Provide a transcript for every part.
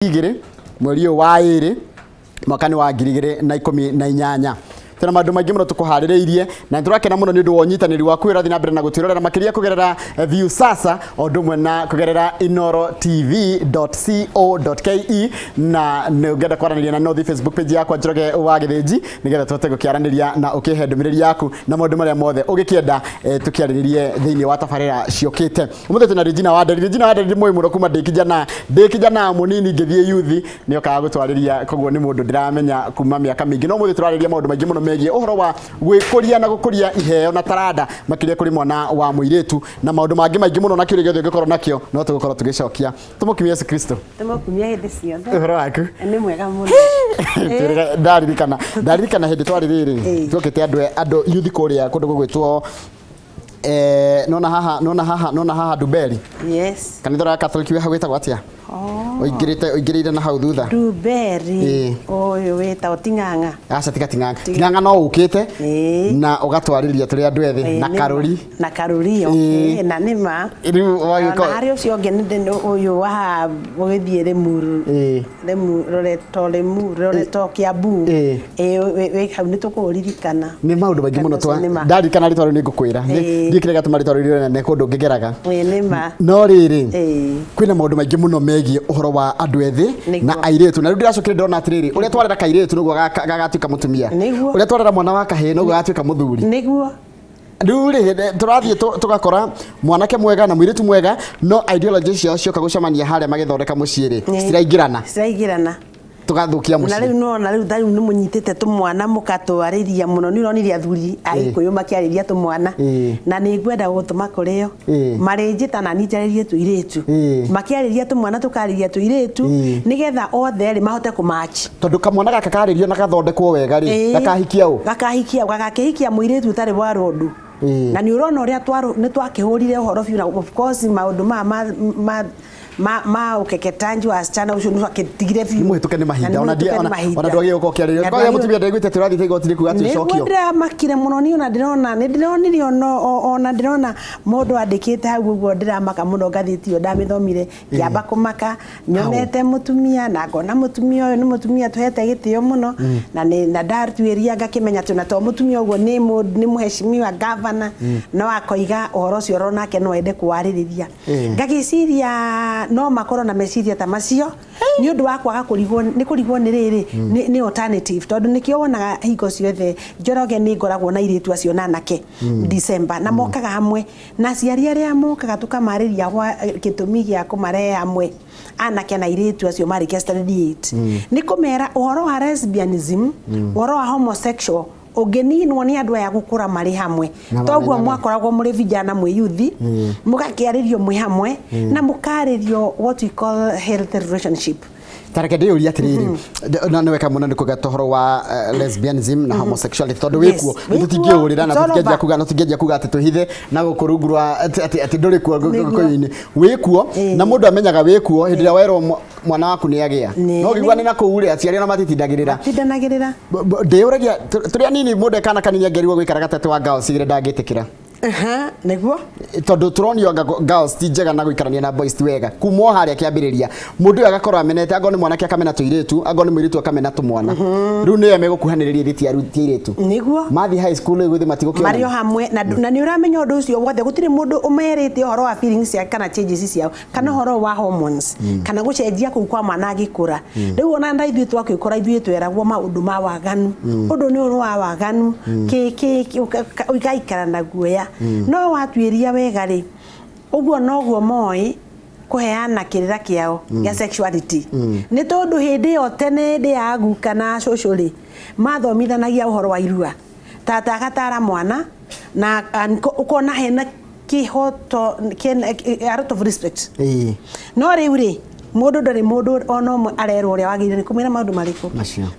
igire mweri wa iri mwaka ni wa 2018 tena maundu maingi muno tukuhaririirie na turakena muno ni ndu wonyitaniri wa kwirathi na mbere na gutirorera makiria kugerera view sasa odumwe na kugerera inorotv.co.ke na ngenda kwaraniria na no Facebook page yakwa Njoroge wa Githiji nigetha tuhote gukiaraniria na ukihe ndumiriri yaku na maundu maria mothe ugikienda tukiariririe thiini wa tabarira ciokite umuthe tuna Regina Wanderi moyo muno kuma ndikijana munini ngithie youth ni okaga gutwariria koguo ni mundu ndiramenya kuma miaka mingi no muthe turariria maundu maingi muno megie uhoro wa gwikuria na gukuria iheo na taranda makiria kuri mwana wa muiretu na maundu mangi maingi muno na kiuri giothe ngikorwo nakio no tugukorwo tugicokia tumukimia Yesu Kristo tumukimia hindi ciothe uhoro waku ni mwega muno ndaririkana hindi twari riri twokete andu youth kuria kundu gugwitwo nona haha Duberi yes kanithora Catholic we hagwita gwatia oingirite na hau thutha Duberi oyo weta otinganga aca tinganga no ukite na ugatwariria turi andu ethi na karuri okay na nima riu na hari ucio ngene uyu wa ugithiire muru Loreto Kiambu we hau nitukuririkana ni maundu maingi muno twa ndarikana ritwaro ni ngukwira ndikirega tumaritwaro ne kundu ngigeraga nima no riri kwina maundu maingi muno megie uhoro wa andu ethi na airitu na riu ndiracokire ndona atiriri uria twarera kairitu nugo gagatuika mutumia uria twarera mwana wa kahii nugo gagatuika muthuri niguo Nduri turathie tugakora mwanake mwega na mwiritu mwega no ideology cio cioka gucamania haria magithondeka muciiri ciraingirana tugathukia muciiri na riu thari ni munyitite tumwana mukatwariria muno ni uronire athuri agikuyu makiariria tumwana na ni ngwenda gutuma kurio marinjita na nitaririe tuiritu makiariria tumwana tukariria tuiritu nigetha othe ri mahote kumatch tondu kamwana gaka karirio na gathondekwo wega ri gakahikia muiritu tari wa rodu na ni urona uria ni twakihurire uhoro biu na of course maundu ma ukeketanji wa asichana ucio ni akitigire biu muhituke ni mahinda ona ndwagi uko kiaririo kwa mutumia ndegwite turathi tigo tiri kuga tucokio ndira makire muno ni ona ndironire ona ndirona mundu andikite hau uguo ndiramaka muno ngathitio ndamithomire kiamba kumaka nyonete mutumia na ngona mutumia uyu ni mutumia tuhete gitio muno na ndartuiria ngakimenya tuna to mutumia uguo ni muheshimiwa governor no akoiga uhoro ucio ronake no ende kuaririria ngagiciria no makoro na meciria ta macio ni undu wa kwaga kurigwo ni riri ni alternative tondu nikio wonaga hingo ciothe Njoroge ni ngoragwo na iritu acio nanake December na mokaga hamwe na ciari aria mokaga tukamariria gwa gitumi gia kumarehe hamwe anake na iritu acio marikia study 8 ni kumera uhoro wa lesbianism uhoro wa homosexual ugeninwo ni andu aya gukura mari hamwe toguo mwakoragwo muri vijana mwe youth mugakiaririo mwe hamwe na mukaririo what we call healthy relationship tareke ndiuria atiriri na niweka muno nikuga tohoro wa lesbianism na homosexuality tondu wikuo tutingiurira na tutingeja kuga ati tuhithe na gukurungurwa ati nduri kuo gukoini wikuo na mundu amenyaga wikuo hindira werwo mwana waku ni agia no gigwa ni nakuure aciari na matitindagirira ndiuragia turi anini mundu kana kaninya ngerirwo gwikara gatatu wa girls igire ndagitikira niguo tondu turonio girls ti njega na guikarania na boys ti wega kumo haria kiambiriria mundu agakorwo amenete ago ni mwanake akamena tuiritu ago ni mwiritu akamena tumwana riu ni megukuhaniriria thitiiritu niguo mathi high school guthi matigukio mario hamwe na ni uramenya undu ucio wothe gutiri mundu umerite horo wa feelings ya kana changes ciao kana horo wa hormones kana gucenjia kuu kwa mwana agikura riu ona ndaithu twakikora ithu tweragwo maundu ma waganu undu ni wa waganu ugaikara na guoya no watuiria wega ri uguo noguo moi kuheana kirira kiao ya sexuality ni tondu hindi yo tene ndi yagu kana socially mathomithanagia uhoro wa irua tata gatara mwana na ukona hena kihoto a lot of respect no riu ri mundu ndari mundu ono arerwo ria wagire ni kumira maundu mariko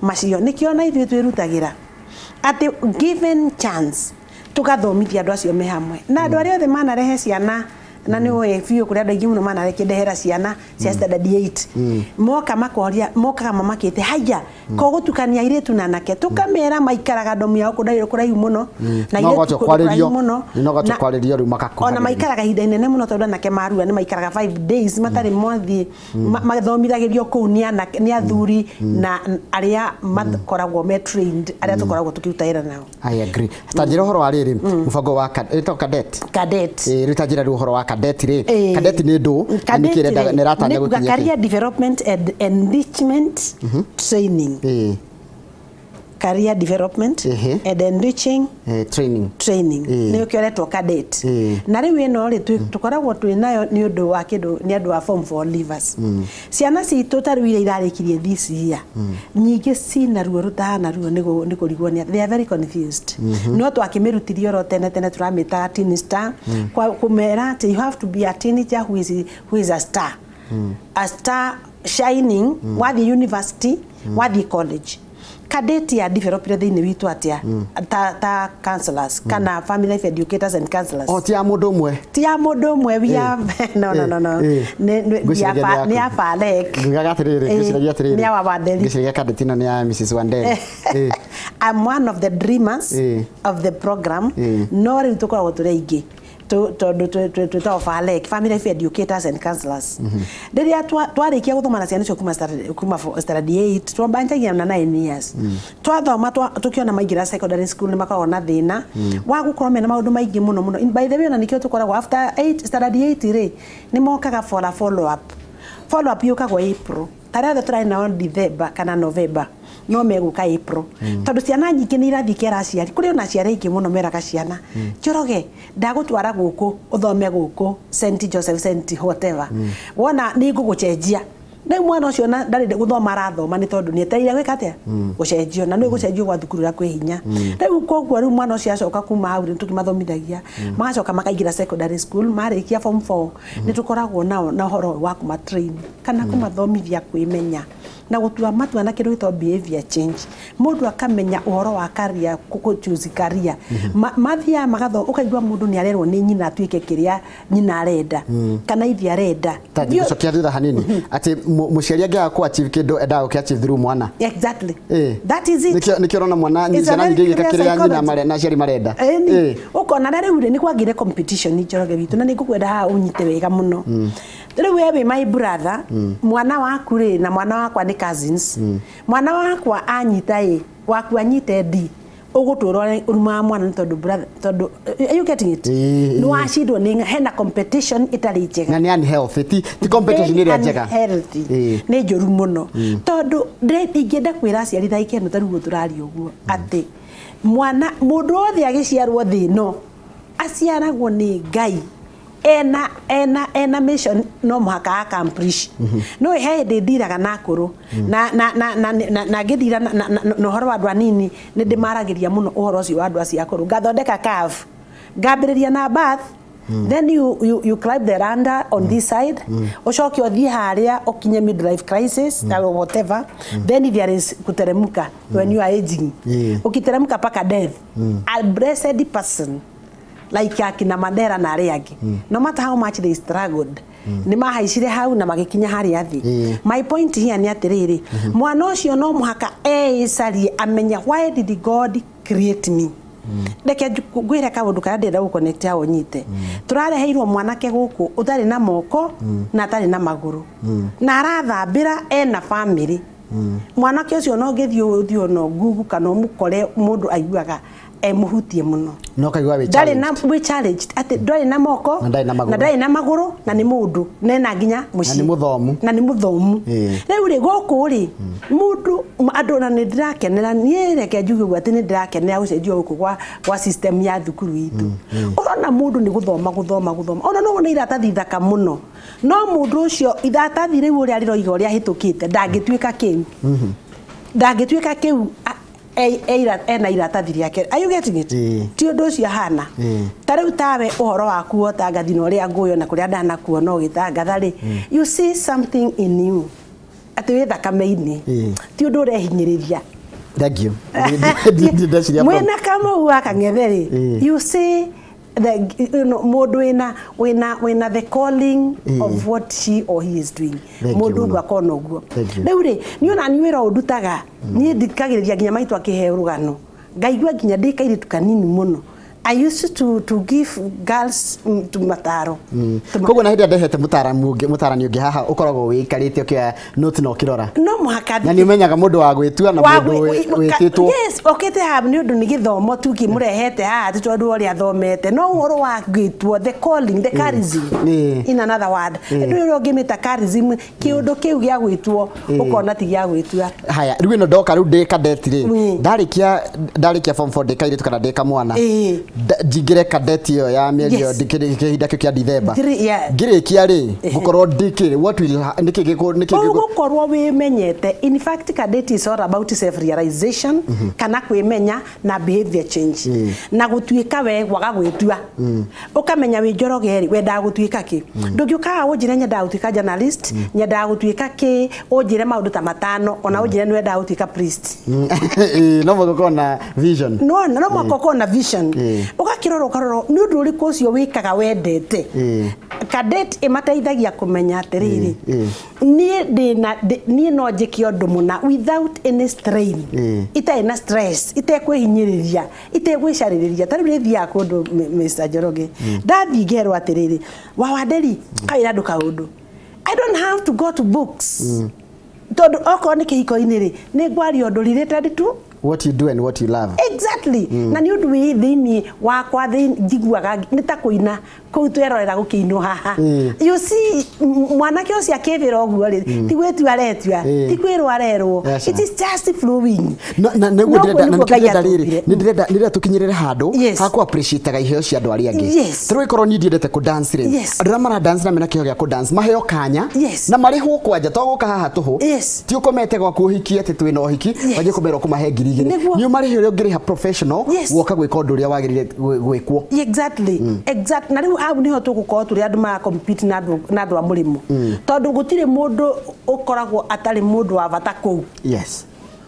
macio nikio na ithu twirutagira ati given chance tugathomithia andu acio me hamwe na andu aria othe manarehe ciana na nĩ oe biũ kũrĩa andũ aingĩ mũno manarekendehera ciana cia standard 8 moka makoria mokaga mamakĩte haya kũgũtukania airitu na anake tũkamera maikaraga ndomu yao kũraihu mũno na airitu kũraihu mũno no gũtwarĩrio rĩu makakũha ona maikaraga ihinda inene mũno tondũ anake marua nĩ maikaraga 5 days matarĩ mothiĩ mathomithagĩrio kũu nĩ athuri na arĩa makoragwo me trained arĩa tũkoragwo tũkĩruta wĩra nao. I agree. Tanjira ũhoro wa rĩrĩ mũbango wa cadet rĩtanjira rĩu ũhoro wa cadet rĩ cadet nĩ ndũ nĩkĩrenda nĩ ratanya gũkinya career development and enrichment training career development and enriching training nĩ ũkĩoretwo cadet na rĩu ĩno rĩ tũkoragwo twĩ nayo nĩ ũndũ wa kĩndũ nĩ andũ a form 4 leavers ciana citũ tarũ iria irarĩkirie this year nyingĩ cina ruo rũtahana ruo nĩ kũrigwo nĩ they are very confused no twakĩmĩrutirie oro tene tũramĩta teen star kũmera atĩ you have to be a teenager who is a star shining wathiĩ university wathiĩ college cadet ya developed thĩinĩ witũ atĩa ta counselors kana family life educators and counselors ti ya mũndũ ũmwe we have no nĩ afalek ngĩciragia cadet ĩno nĩ ya Mrs. Wandel I'm one of the dreamers of the program no rĩu tũkoragwo tũrĩ aingĩ to family life educators and counselors rĩrĩa twarĩkia gũthoma na ciana icio kuma standard 8 twambanjagia na 9 years twathoma tũkĩona maingĩra secondary school nĩ makoragwo na thĩna wa gũkorwo mena maũndũ maingĩ mũno by the way ona nĩkĩo tũkoragwo after standard 8 rĩ nĩ mokaga for a follow up yũkagwo April tarĩa tũrarĩ nao December kana November no megũka April tondũ ciana nyingĩ nĩ irathiĩ kĩraciari kũrĩ ona ciana ingĩ mũno meraga ciana Njoroge ndagũtwara gũkũ ũthome gũkũ St Joseph St whatever wona nĩ ngũgũcenjia rĩu mwana ũcio ndarĩ gũthoma arathoma nĩ tondũ nĩ etereire gwĩka atĩa gũcenjio na nĩ gũcenjio gwa thukuru ya kwĩhinya rĩu koguo rĩu mwana ũcio acoka kuma hau nĩ tũkĩmathomithagia magacoka makaingĩra secondary school marĩkia form 4 nĩ tũkoragwo nao na ũhoro wa kuma-train kana kumathomithia kwĩmenya na gũtua matua na kĩndũ gĩtagwo behavior change mũndũ akamenya ũhoro wa career choose career mathia magatho ũkaigua mũndũ nĩ arerwo nĩ nyina atuĩke kĩrĩa nyina arenda kana ithi arenda tangĩcokia thutha hanini atĩ mũciari angĩaga kũ achieve kĩndũ endaga gũkĩ achieve through mwana exactly that is it nĩkĩo ũrona mwana ciana nyingĩ igĩka kĩrĩa nyina na aciari marenda ũkona rĩu nĩ kwagĩre competition Njoroge witũ na nĩ ngũkwenda haha ũnyite wega mũno rĩu wewe my brother mwana waku rĩ na mwana wakwa nĩ cousins mwana wakwa anyita waku anyite D ũgũtũrwo ũruma mwana tondũ brother tondũ are you getting it no wacindwo nĩ hena competition itarĩ njega na nĩ unhealthy ti competition ĩrĩa njega nĩ njũru mũno tondũ ingĩenda kwĩra aciari thaike no tarĩu tũraria ũguo atĩ mwana mũndũ wothe agĩciarwo thĩ no aciaragwo nĩ Ngai ena mission no muhaka accomplish no he ndiraga na kũrũ na ngĩthira na ũhoro wa andũ anini nĩ ndĩmaragĩria mũno ũhoro ũcio wa andũ acio akũrũ ngathondeka curve ngambĩrĩria na birth then you climb the ladder on this side ucoke ũthiĩ harĩa ũkinye midlife crisis or whatever then there is kuteremka when you are aging ukiteremka paka death a blessed person like akina Mandela na arĩa angĩ no matter how much they struggled nĩ mahaicire hau na magĩkinya harĩa thĩ my point here nĩ atĩrĩrĩ mwana ũcio no mũhaka eicarie amenya why did God create me reke ngwĩre kaũndũ karĩa ndĩrenda gũconnect hao nyite tũrareheirwo mwanake gũkũ ũtarĩ na moko na atarĩ na magũrũ na arathambĩra ena family mwanake ũcio no ngĩthiĩ no Google kana mũkore mũndũ aiguaga muhutie muno no kaigwa we challenge ati ndari na moko na ndari na maguru na ni mundu nena nginya muci na ni muthomu riu ri goku ri mundu andu na ni ndirakenera nie reke njuge ati ni ndirakenera gucenjio guku kwa system ya thukuru itu ona mundu ni guthoma ona no ni iratathi thaka muno no mundu ucio iratathi riu uri ariroiga uri ahitukite ndangituika kiu ena iratathi rĩake are you getting it ti ũndũ ũcio hana ta rĩu tawe ũhoro waku wotangathi na ũrĩa ngũyo na kũrĩa ndanakuona ũgĩtangatha rĩ you see something in you atĩ wĩ thakame-inĩ ti ũndũ ũrehinyĩrĩria thank you mwena kama uwa kang'ethe rĩ you see Mundu wina the calling of what she or he is doing. Mundu ngakona uguo. Riu ri ni ona ni wira udutaga ni ndikagiriria ginya maitu akihe rugano. Ngaigua ginya ndikairitu kanini muno. I used to give girls to Mataaro. Koguo na hindi ndehete mutarani ungi haha ukoragwo wikarite ukia note no kirora. No muhaka. Na ni umenyaga mundu wa gwitua na mundu wititwo. Yes, okete ha ni undu ni githomo tu ki murehete ha tondu ori athomete. No uhoro wa gwitwo, the calling, the charism. In another word. Ndu ngimita charism kiundu kiu gia gwitwo ukona ti gia gwitua. Haya, riu no ndoka riu ndeka detire. Ndarikia form 4 ndekairitu kana ndeka mwana. Jigire kadeti yo ya mieri yo dikihinda kia December ngire kia ri gukorwo ndikire what will nikigiko gukorwo wimenyete. In fact kadeti is all about self realization kana kwimenya na behavior change na gutuika we gwaga gwitua ukamenya wi njorogeri wenda gutuika ki ndungiuka unjire nyenda gutuika journalist nyenda gutuika ki unjire maundu ta matano ona unjire ni wenda gutuika priest no mugoko na vision no mugoko na vision ukakiroro karoro ni undu uri kucio wikaga wendete cadet imateithagia kumenya atiriri ni no njiki undu muna without any strain ita na stress ite kwihinyiriria ite gwicariria tari thia kundu Mr. Njoroge ndathi ngerwo atiriri wa waderi kaira nduka undu I don't have to go to books tondu oko ni kihiko iniri ni ngwari undu related to what you do and what you love. Exactly. Na ni undu wi thini wakwa njiguaga ni ta kuina ku twerorera gukiinwo haha. You see mwanake ucio akivira oguo ri ti gwetu aretua ti kwirwo arerwo. It is just flowing. Na ndenda riri ni ndenda tukinyirire handu ha ku appreciate ga iheo cia andu ari angi. Turu ikorwo ni ndiendete ku dance ri. Andu mara dance na mena kiheo gia ku dance maheo kanya na mariho kwanja to guka haha tuhu. Ti ukomete gwa kuhikia ati twina uhiki waje kumero kumahe ngiri ni umari hore ngiri ha professional woka gwika undu uria wagirire gwikwo. Exactly. Exactly. Na riu abu niho tugukorwo turi andu ma compete na andu a murimu tondu gutire mundu ukoragwo atari mundu wa bata ku. Yes.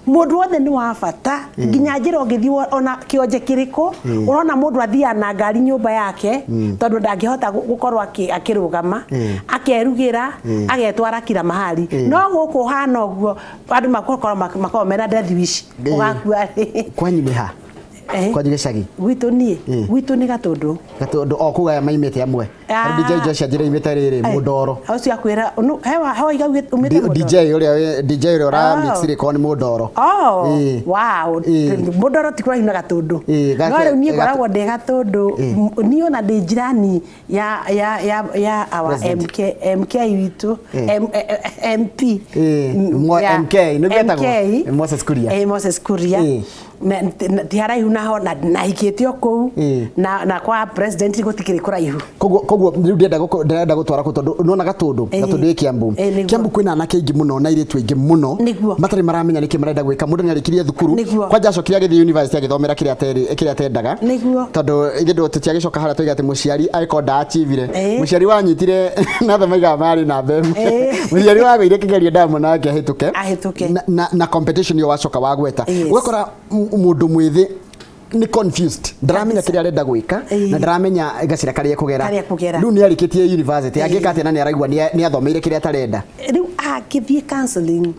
Mundu wothe ni wa bata ginya njira ngithiwa ona kionje kiriko urona mundu athia na ngari nyumba yake tondu ndangihota gukorwo akirugama akerugira agetwara kila mahali no guku hana uguo andu makoro mena death wish ugakua kwanyu ni ha kwa gicagi gwitu ni gatundu okuga maimete amwe DJ Joshua njira imete riri mudoro ucio akwira hewa igauge umete mudoro DJ uria ora mix ri ko ni mudoro wow mudoro tikura hina gatundu no riu ni koragwo ndi gatundu ni ona ndi jirani ya our MK witu MP MK no getagwo Moses Kuria tiharaihu naho na hikitio kou na kwa president gutikiri kuraihu koguo riu ndenda gutwara ku tondu nona gatundu Kiambu kwina anake ingi muno na iritu ingi muno matari maramenya niki marenda gwika mundu ni arikirie thukuru kwanja acokiria githi university agithomera kiria atendaga tondu ithu tutiagicoka haria tuiga ati muciari aikonda achievire muciari wanyitire na themaiga mari na mbemu muciari wagire kigerio ndamo nake ahituke na competition yo wacoka wagweta ugakora mundu mwithi ni confused ndramenya kiria arenda gwika na ndramenya gacira karia kugera riu ni arikitie university angika ati na ni araigwa ni athomeire kiria atarenda riu akithie counseling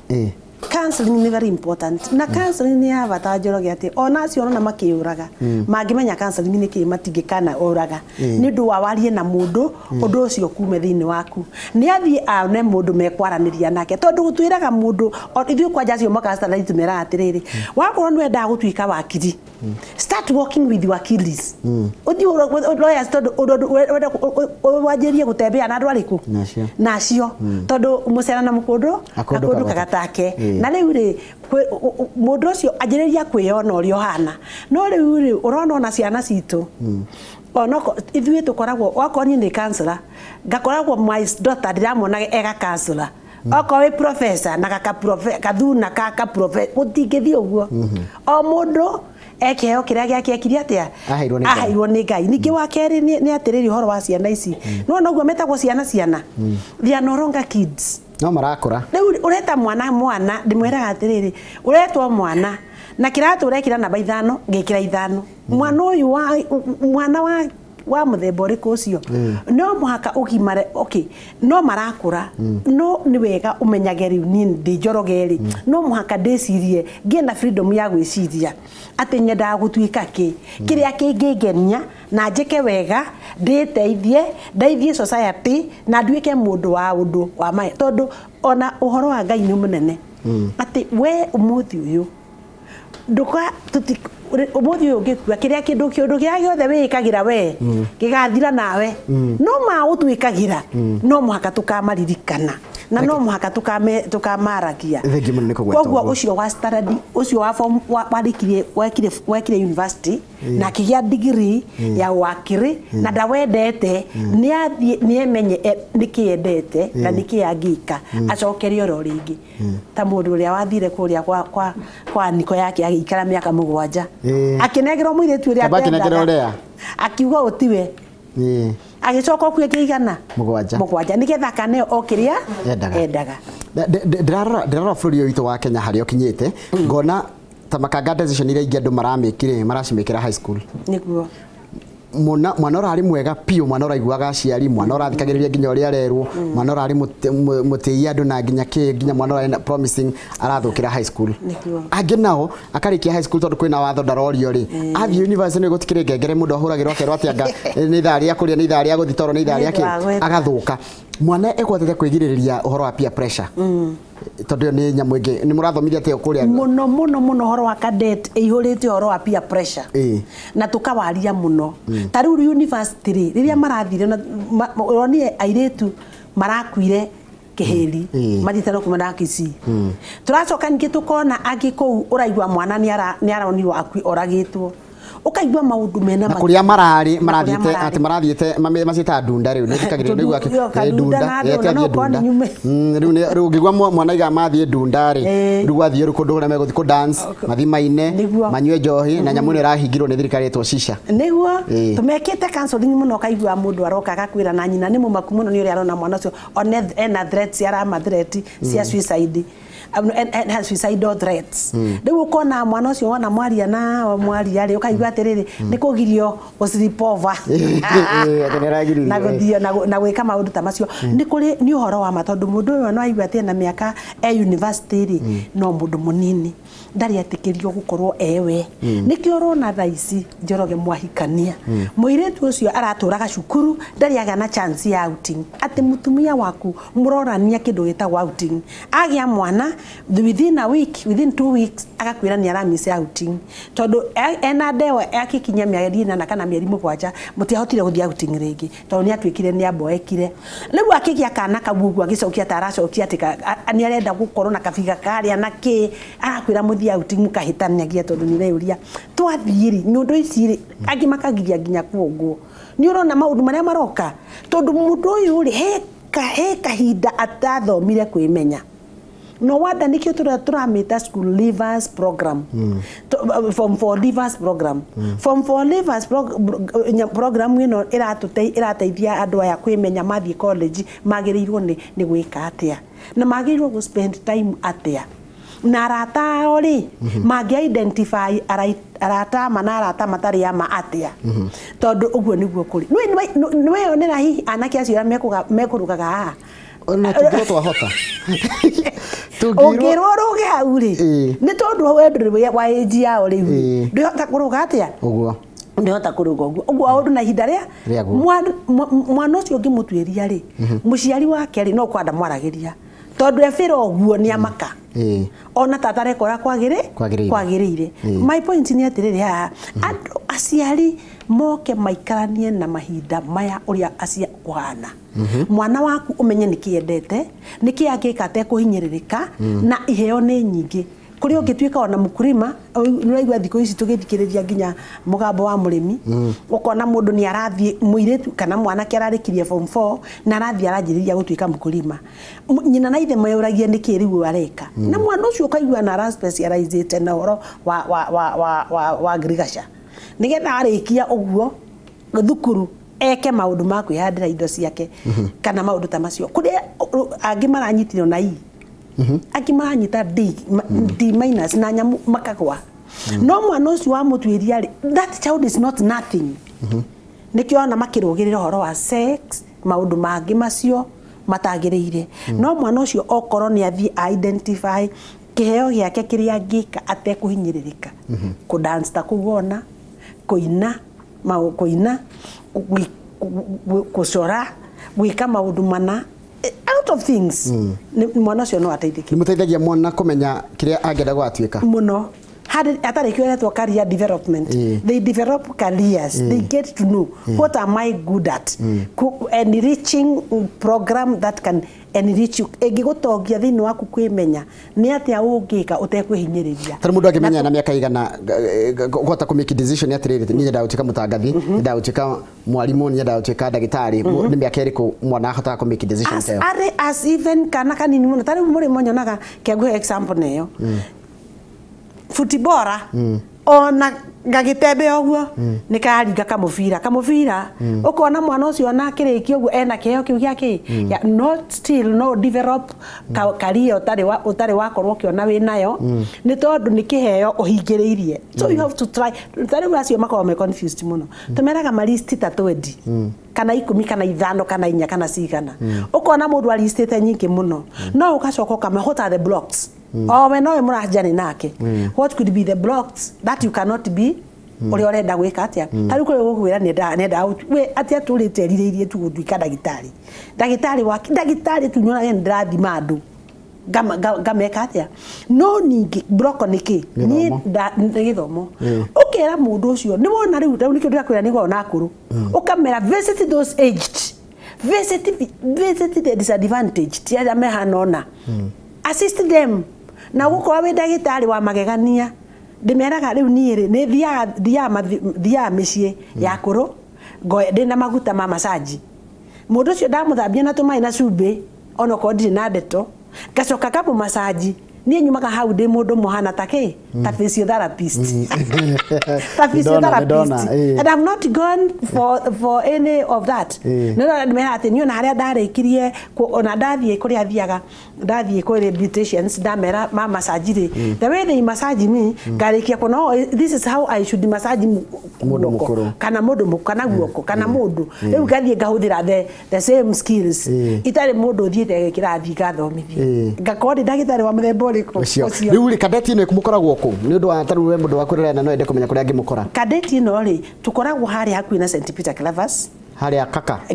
counseling is very important na counseling ni abata Njoroge ati ona cio na makiuraga mangimenya counseling ni ki matingikana uraga ni ndu wawarie na mundu undu ucio kume thini waku ni athie ne mundu mekwaraniria nake tondu gutwiraga mundu ithu kwa jacio makasta na itumera atiriri wakorwo ni wenda gutuika wakiri start working with your Achilles uthi lawyers tondu wajirie gutembea na andu ariku nacio tondu mucera na mukundu akundu kagatake na riu ri mundu ucio ajiriria kwiyona urio hana no riu ri urona ona ciana citu onoko ithuĩ tukoragwo wakoni ni counselor ngakoragwo my daughter ndiramona ega counselor oko we professor na kathuna kaka professor utingithio uguo o mundu ekeo kiria giakiria atia ahairwo ni Ngai ningi wa keri ni atiriri horo wa ciana ici no noguo metagwo ciana they are no longer kids no marakura riu ureta mwana ndimwiraga atiriri uretwo mwana na kiratu urekira namba 5 ngikira 5 mwana uyu mwana wa wa muthemba uriku ucio no muhaka ugimare okay no marakura no ni wega umenyage riu ni ndi njorogeri no muhaka ndecirie ngienda freedom ya gwiciria ati nyenda gutuika kiria kingigenia na njike wega ndeithie society na nduike mundu wa undu wa mai tondu ona uhoro wa Ngai ni munene ati we umuthi uyu nduka tuti umuthi uyu ngikua kiria kindu giothe wikagira we gigathira nawe no ma utuikagira no muhaka tukamarririkana na no muhaka tukamaragia koguo ucio wa standard ucio wa form wakire university na kigia degree ya wakiri na ndawendete ni emenye nikiendete na nikiangika acokerio ro ringi ta mundu uria wathire kuria kwa niko yake agikara miaka 7 akinegero muiretu uria akendaga akiuga utiwe agicoka kuya kigana 7 nigetha kane okiria endaga ndirarora bũrũri ũyũ witũ wa Kenya harĩa ũkinyĩte ngona ta makanga decision iria ingĩ andũ maramĩkire maracimĩkĩra high school niguo mwana urari mwega pio mwana uraiguaga aciari mwana urathikagiriria nginya uria arerwo mwana urari mutei andu na nginya mwana urari promising arathukira high school angi nao akarikia high school tondu kwina watho ndarorio ri athi university ni gutikire ngengere mundu ahuragirwo kerwo atianga ni thari ya kuria ni thari ya guthitoro ni thari yake agathuka mwana ekwatete kwigiriria uhoro wa peer pressure tondu ni nyamu ingi ni murathomithia te kuria muno horo wa cadet ihurite horo wa peer pressure na tukawaria muno tariu university riria marathire oni airitu marakuire keheri mathitano kumana kisi turacoka ningi tukona angi kou uraigwa mwana ni aronirwo akui oragitwo ukaigwa maundu mena kuria marathiete ati marathiete macita ndunda riu nitikagire riu ake ndunda yetia ndunda riu ngigwa mwana iga mathie ndunda ri riu athie rukundu na meguthi ku dance mathimaine manywe njohi na nyamu ni rahingirwo ni thirikari etwo shisha niguo tumekite counseling muno kaigwa mundu aroka agakwira na nyina ni mumaku muno ni uri arona mwana ucio ena threats arama threat cia suicide and has suicidal threats riu ukona mwana ucio wana mwaria na mwaria ri ukaigwa atiriri ni kugirio usiripova na guthio na gwika maundu ta macio ni kuri ni uhoro wa matondu mundu uyu no aigwa ati na miaka university ri no mundu munini ndari atikirio gukorwo ewe nikio rona thaici njoroge mwahikania muiretu ucio araturaga cukuru ndari agana chance ya outing ati mutumia waku murorania kindu gitagwa outing agia mwana within a week within 2 weeks agakwira ni aramisi outing tondu ena ndewa akikinya mieri 8 kana mieri 7 mutiahotire guthia outing ringi tondu ni atwikire ni aboekire riu akigia kana kagugu agicokia taracokia atika ni arenda gukorwo na kafiga kari anake arakwira muthia outing mukahitanagia tondu ni reuria twathiri nundu ici angi makagiria nginya kuoguo ni urona maundu maria maroka tondu mundu uyu ri he kahinda atathomire kwimenya no wanda nikio turamita school leavers program form 4 leavers program form 4 leavers program ino irateithia andu aya kwimenya mathie college magirirwo ni gwika atia na magirirwo go spend time atia na arata ori magi identify arata manarata matari ya ma atia tondu uguo niguo kuri nwe onera hihi anake acio mekurugaga haha ona tugiro twahota tugiro ruge hauri ni tondu wendu wa age yao riu ndihota kuruga atia uguo ndihota kuruga uguo aundu na ihinda ria mwana ucio ngimutwiria ri muciari wake ri no kwanda mwaragiria tondu efira uguo ni amaka ona tatare kora kwagirire my point ni atiriri ha andu aciari moke maikaranie na mahinda maya uria acia kuhana mwana waku umenye nikiendete nikiagika te kuhinyiririka na iheo ni nyingi kuri ungituika ona mukurima nuraigwa thiko ici tugithikiriria nginya mugambo wa murimi ukona mundu ni arathie muiretu kana mwana kirarikirie form 4 na arathie aranjiriria gutuika mukurima nyina na ithe mayuragia niki riu areka na mwana ucio kaigwa na ara specialized na horo wa agriculture nigetha arikia uguo thukuru eke maundu ma kwihandira indo ciake kana maundu ta macio kuri angi maranyitiro na ii akimanyita D minus na nyamu makagwa no mwana ucio wa mutwiria that child is not nothing nikio ona makirugirira horo wa sex maundu mangi macio matagirire no mwana ucio okoro ni athi identify kiheo giake kiria ngika atekuhinyiririka ku dance ta kuona kuina kucora gwika maundu mana out of things mwana ucio no ateithike nimuteithagia mwana kumenya kiria angenda gwatuika muno atari kioretwo career development they develop careers they get to know what am I good at enriching program that can enrich you egigutogia thini waku kwimenya ni atia ungika utekwihinyiriria tari mundu akimenya na miaka igana gota ku make decision atiriri ni nda utika mutangathi nda utika mwalimu ni nda utika dagitari ni miaka iriku mwana ahota ku make decision tayo as even kana kanini muno tari muri monyonaga kegwe example neyo futibora ona ngagitebe oguo nikaringa kamufira ukona mwana ucio na kiriki oguo ena kiheo kiu giake not still no develop career utari wakorwo kiona wi nayo ni tondu ni kiheo uhingiriirie so you have to try tari wacio makao me confused muno tumeraga malist tatwendi kana 10 kana 5 kana 4 kana 6 ukona mundu alistete nyingi muno no ukacoka kamehota the blocks we no murajani nake what could be the blocks that you cannot be uri orenda gwika atia tari kuri gugwira nenda we atia turite ririririe tu gutwika dagitari tunyona yenda thimadu gameka atia no ningi broko niki ni githomo ukera mundu ucio ni wona riu nikio ndirakwira ni gona akuru ukamera visit those aged visit the disadvantaged tia mehanona assist them na guko we dagitari wa magegania ndimeraga riu niiri ni thia micii ya kuru ndina maguta ma massage mundu ucio ndamuthambia na tumai na cumbi ono ko ndiri na ndeto gacoka kapu massage ni nyumaga hau ndi mundu muhana take ta physiotherapist and I'm not gone for any of that no me ati niona haria ndarikirie ona ndathie kuri athiaga ndathie kuri beauticians ndamera ma massage the way they massage me ngarikia kono this is how I should massage mundu mukuru kana guoko kana mundu riu gathie ngahuthira the same skills itari mundu thiete kirathi gathomithie ngakori ndagitari wa muthemba riu ri kadeti ino ikumukoragwo ku ni undu wa taru we mundu wa kurera na no ende kumenya kuria ngimukora kadeti ino ri tukoragwo hari hakuina na St Peter Clavers hari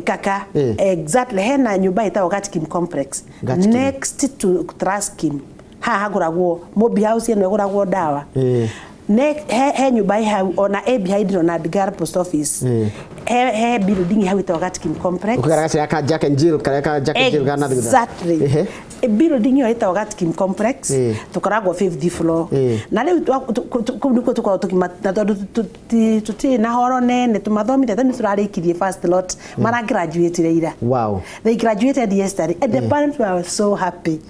kaka exactly hena nyumba itawo Gatkin complex next to Traskim haguragwo mobi house ino iguragwo dawa he nyumba hau ona behind ona Edgar post office he building hau itawo Gatkin complex ukaraga ka Jack and Jill gana thutha exactly building yo itawo Gatkin complex tukoragwo 5th floor na riu niko tukao tukimata tondu tuti na horo nene tumathomire tani turarikirie first lot mara graduate ira wow they graduated yesterday and the parents were so happy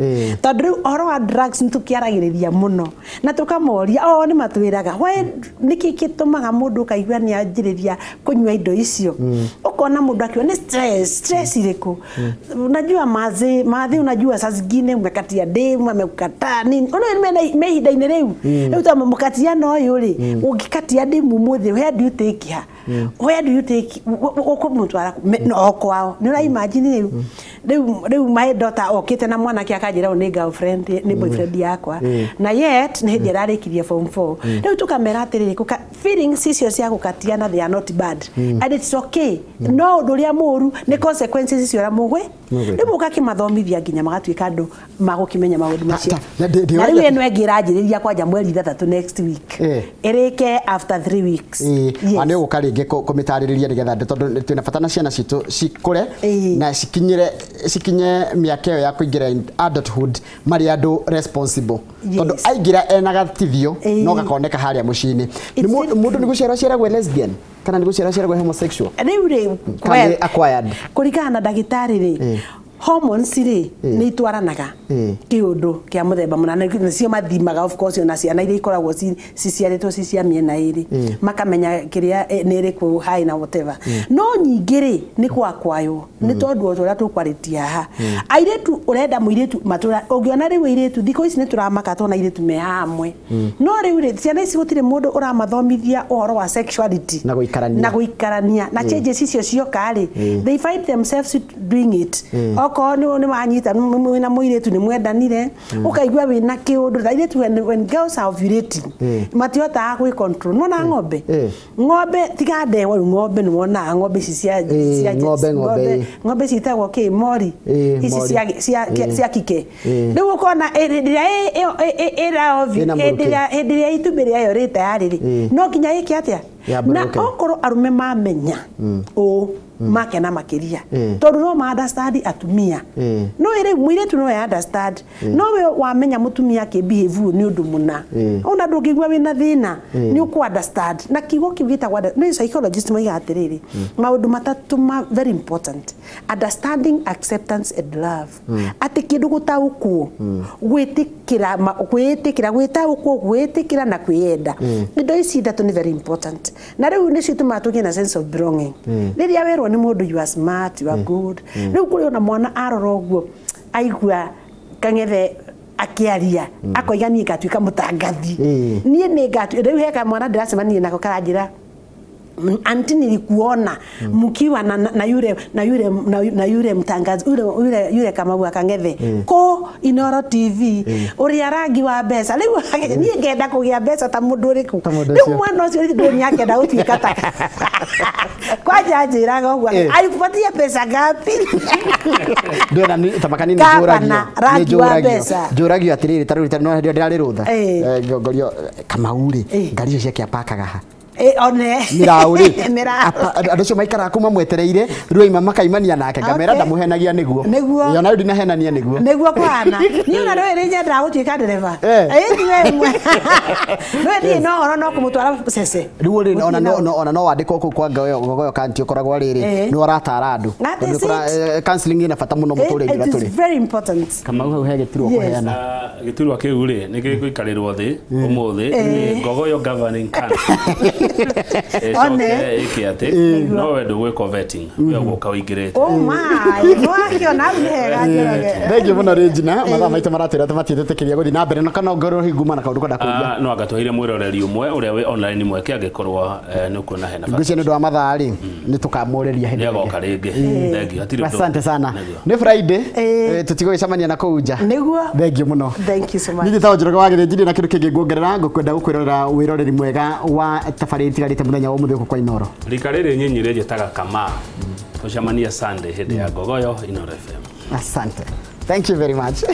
tondu horo wa drugs nitukiaragiriria muno na tukamoria ni matwiraga we niki kitumaga mundu kaigwa ni anjiriria kunywa indo icio ukona mundu akiwa ni stress iriku unajua mazi unajua sasa zingine umekatia demu amekukataa nini ona mehinda-ini riu riu ta mukatia no yuri ungikatia demu muthi where do you take her where do you take ukumutwara no kwao ni ura imagine riu my daughter okite na mwana kia akajira ni girlfriend ni boyfriend yakwa na yet ni hindi ararikirie form 4 riu tukamera atiriri feelings icio cia gukatia na they are not bad and it's okay no nduria muru ni consequences icio ra mugwe riu mukakimathomithia nginya magatuika andu magukimenya maundu macio na riu eno engiranjiriria kwanja mweri 3 next week irike after 3 weeks ani gukaringe kumitariria nigetha tondu twina fatana ciana citu cikure na cikinye miaka ya kuingira adulthood mari andu responsible tondu aingira ena gatithio no gakoneka haria mucini mundu niguciara gwe lesbian kana niguciara gwe homosexual riu ri acquired kurigana na dagitari ri hormones ri ni itwaranaga kiundu kia muthemba munana nicio mathimaga of course na ciana iria ikoragwo ciciaritwo cia miena iri makamenya kiria ni ri ku high na whatever no nyingiri ni kwayo ni tondu uria tukwaritia ha airitu urenda muiritu matura ungiona riu airitu thiko ici ni turamaka tona airitu me hamwe no riu ri ciana ici gutire mundu uramathomithia uhoro wa sexuality na guikarania na changes icio cioka ri they find themselves doing it oko ni wanyita na muiritu ni mwendanire ukaigua wina kiundu airitu when girls are ovulating matiota gwi control no na ng'ombe tigande wa ng'ombe ni wona ng'ombe cia ng'ombe citagwo mori ici cia kike riu ukona era ediria itubiri ayo rita yariri no kinya iki atia na okoro arume mamenya makena makiria tondu no ma understand atumia no ere muiretu no ya understand no we wamenya mutumia ke behave ni undu muna ona ndungigwa wina thina ni uku understand na kigo kivita kwa no psychologist mo yatiriri maundu matatu very important: understanding, acceptance and love. Ati kindu gutaukwo gwitikira gwitaukwo gwitikira na kwiyenda indo ici ndatu ni very important na riu ni cituma tugie na sense of belonging riria werwo ni mundu you are smart, you are good riu kuri ona mwana arora uguo aigua kangethe akiaria akoigania gatuika mutangathi nie ni gatu riu heka mwana ndiracemania nako karanjira anti nilikuona mkiwa na yule mtangazi yule kama bwa kangethe ko Inooro TV uri rangi wa besa riu nie ngenda kugia besa ta mundu riku riu mwana ucio ndoni yake da utikata kwa njiraga ogwa alikupatia pesa ngapi ndona ni tamakani ni njuragio atiriri taruri no ndirari rutha ngorio kama uri ngari icio cia pakaga ha one mirauri andu maikara kuma mwetereire ruima makaimania nake ngamera ndamuhenagia niguo yona ndina henania niguo kwana ni ona rwe rinje ndagutwika dereva ni no kumutwara sese riu ona no wandiko ku kwa ngoyo kanti ukoragwo riri ni uratara andu counseling ina fata muno muturire gaturi. It is very important. Kama uhe getirwo kuheana getirwo kiu ri ni gikuikarirwo thi umuthi ngogoyo governing council one ikiate no wendo gwiko vetting we guka wingirete oh my no akiona wihega thengio muno Regina mathaa maitũ maratwĩra tũmatiĩtĩkĩria gũthiĩ na mbere na kana ngoro hinguma na kaũndũ kwenda kũria no agatwahire mwĩroreri ũmwe ũrĩa we online mweke angĩkorwo nĩ kuona hena ngũcio nĩ ũndũ wa mathaa rĩ nĩ tũkamũrĩria hĩndĩ ĩgoka rĩngĩ thengio hatirĩ ũndũ asante sana nĩ Friday tũtigũgĩcemania na kũu nja nĩguo thengio mũno thank you so much nĩ Njoroge wa Gĩthĩnjini na kĩndũ kĩngĩ nguongerera ngũkwenda gũkwĩrorera wĩroreri mwega wa tabarĩri tigarĩte mũthenya wa ũmũthĩ gũkũ kwa Inooro rika rĩrĩ nyinyi rĩnjĩtaga kama tũcemania Sunday hĩndĩ ya Ngogoyo Inooro FM. Asante. Thank you very much.